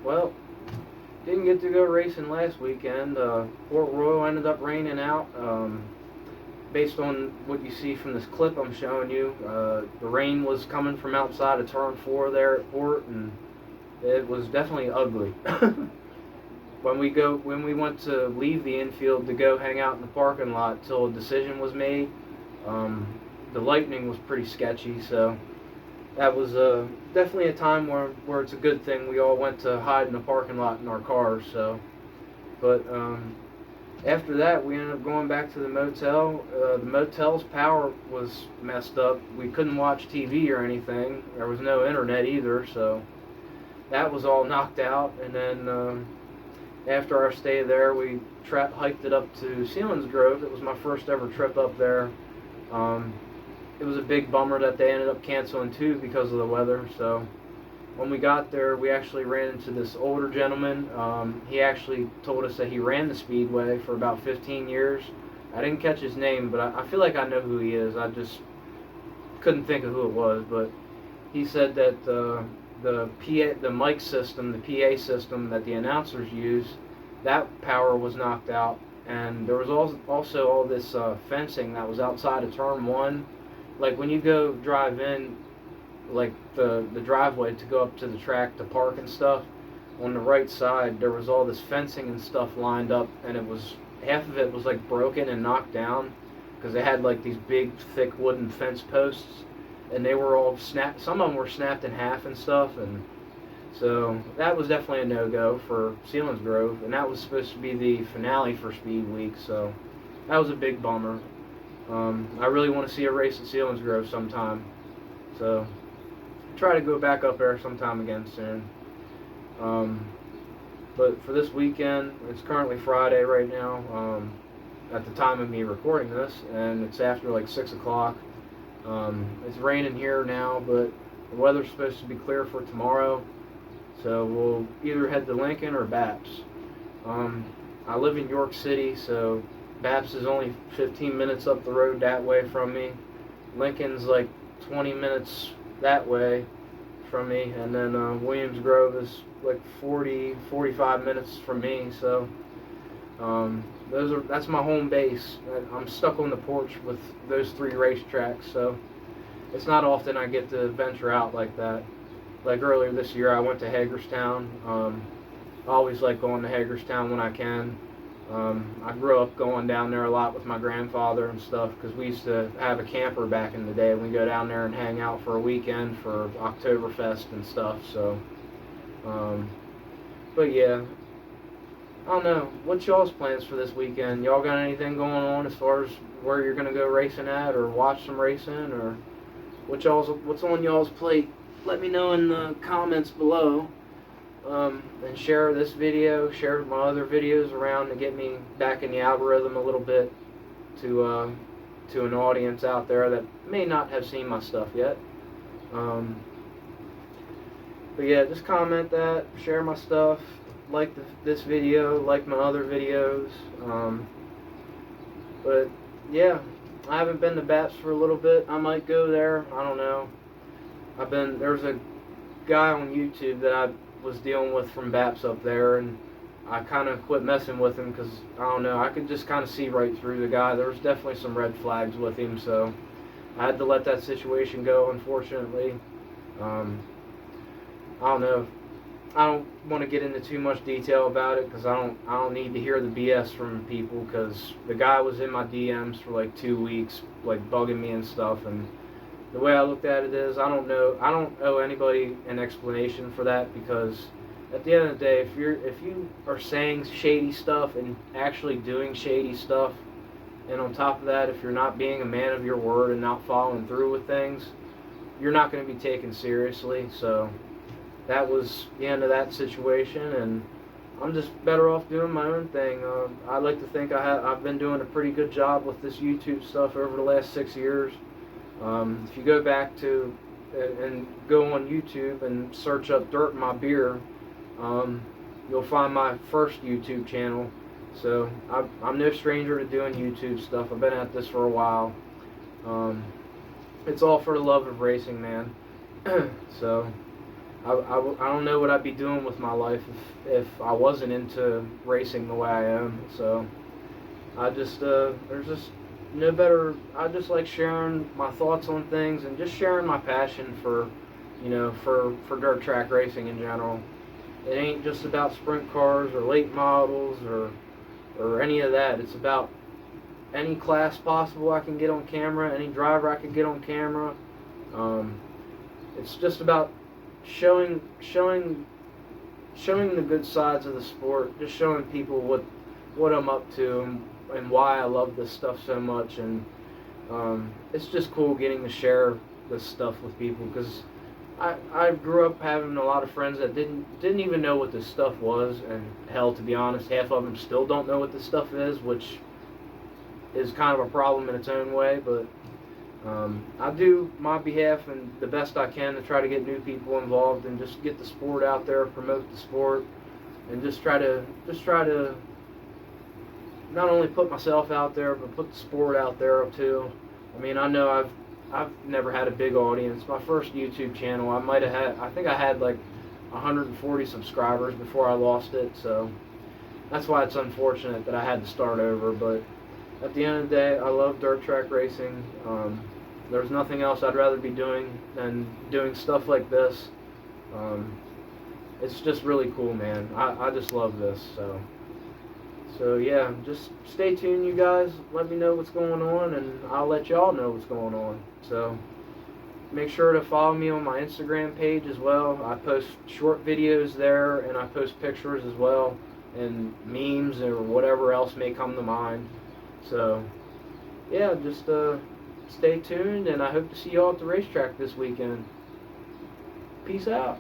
Well, didn't get to go racing last weekend. Port Royal ended up raining out. Based on what you see from this clip I'm showing you, the rain was coming from outside of Turn 4 there at Port, and it was definitely ugly. When we went to leave the infield to go hang out in the parking lot till a decision was made, um, the lightning was pretty sketchy. So that was definitely a time where it's a good thing we all went to hide in the parking lot in our cars. So, but after that, we ended up going back to the motel. The motel's power was messed up. We couldn't watch TV or anything. There was no internet either, so that was all knocked out. And then after our stay there, we hiked it up to Selinsgrove. It was my first ever trip up there. Um, it was a big bummer that they ended up canceling too because of the weather. So when we got there, we actually ran into this older gentleman. He actually told us that he ran the Speedway for about 15 years. I didn't catch his name, but I feel like I know who he is. I just couldn't think of who it was. But he said that the mic system, the PA system that the announcers use, that power was knocked out, and there was also all this fencing that was outside of Turn 1. Like when you go drive in, like the driveway to go up to the track to park and stuff, on the right side there was all this fencing and stuff lined up, and it was half of it was like broken and knocked down because they had like these big thick wooden fence posts, and they were all snapped. Some of them were snapped in half and stuff, and so that was definitely a no-go for Selinsgrove, and that was supposed to be the finale for Speed Week, so that was a big bummer. I really want to see a race at Selinsgrove sometime, so try to go back up there sometime again soon. But for this weekend, it's currently Friday right now, at the time of me recording this, and it's after like 6 o'clock. It's raining here now, but the weather's supposed to be clear for tomorrow, so we'll either head to Lincoln or Baps. I live in York City, so Baps is only 15 minutes up the road that way from me. Lincoln's like 20 minutes that way from me, and then Williams Grove is like 45 minutes from me, so that's my home base. I'm stuck on the porch with those three racetracks, so it's not often I get to venture out like that. Like earlier this year, I went to Hagerstown. I always like going to Hagerstown when I can. I grew up going down there a lot with my grandfather and stuff because we used to have a camper back in the day, and we go down there and hang out for a weekend for Oktoberfest and stuff. So, but yeah, I don't know. What's y'all's plans for this weekend? Y'all got anything going on as far as where you're gonna go racing at, or watch some racing, or what's on y'all's plate? Let me know in the comments below. And share this video, share my other videos around to get me back in the algorithm a little bit to an audience out there that may not have seen my stuff yet. But yeah, just comment that, share my stuff, like this video, like my other videos. But yeah, I haven't been to Baps for a little bit. I might go there. I don't know. There's a guy on YouTube that I was dealing with from Baps up there, and I kind of quit messing with him because, I don't know, I could just kind of see right through the guy. There was definitely some red flags with him, so I had to let that situation go, unfortunately. I don't know. I don't want to get into too much detail about it because I don't need to hear the BS from people, because the guy was in my DMs for like 2 weeks, like bugging me and stuff, and the way I looked at it is, I don't owe anybody an explanation for that, because at the end of the day, if you are saying shady stuff and actually doing shady stuff, and on top of that, if you're not being a man of your word and not following through with things, you're not going to be taken seriously. So that was the end of that situation, and I'm just better off doing my own thing. I like to think I've been doing a pretty good job with this YouTube stuff over the last 6 years. If you go back to and go on YouTube and search up Dirt in My Beer, you'll find my first YouTube channel. So I'm no stranger to doing YouTube stuff. I've been at this for a while. It's all for the love of racing, man. So I don't know what I'd be doing with my life if I wasn't into racing the way I am. So I just there's just no better. I just like sharing my thoughts on things and just sharing my passion for, for dirt track racing in general. It ain't just about sprint cars or late models or any of that. It's about any class possible I can get on camera, any driver I can get on camera. Um, it's just about showing the good sides of the sport, just showing people what I'm up to and why I love this stuff so much. And it's just cool getting to share this stuff with people, because I grew up having a lot of friends that didn't even know what this stuff was, and hell, to be honest, half of them still don't know what this stuff is, which is kind of a problem in its own way. But I do my behalf and the best I can to try to get new people involved and just get the sport out there, promote the sport, and just try to not only put myself out there, but put the sport out there too. I mean, I know I've never had a big audience. My first YouTube channel, I think I had like 140 subscribers before I lost it. So that's why it's unfortunate that I had to start over. But at the end of the day, I love dirt track racing. There's nothing else I'd rather be doing than doing stuff like this. It's just really cool, man. I just love this. So yeah, just stay tuned, you guys. Let me know what's going on, and I'll let y'all know what's going on. So make sure to follow me on my Instagram page as well. I post short videos there, and I post pictures as well, and memes or whatever else may come to mind. So yeah, just stay tuned, and I hope to see y'all at the racetrack this weekend. Peace out.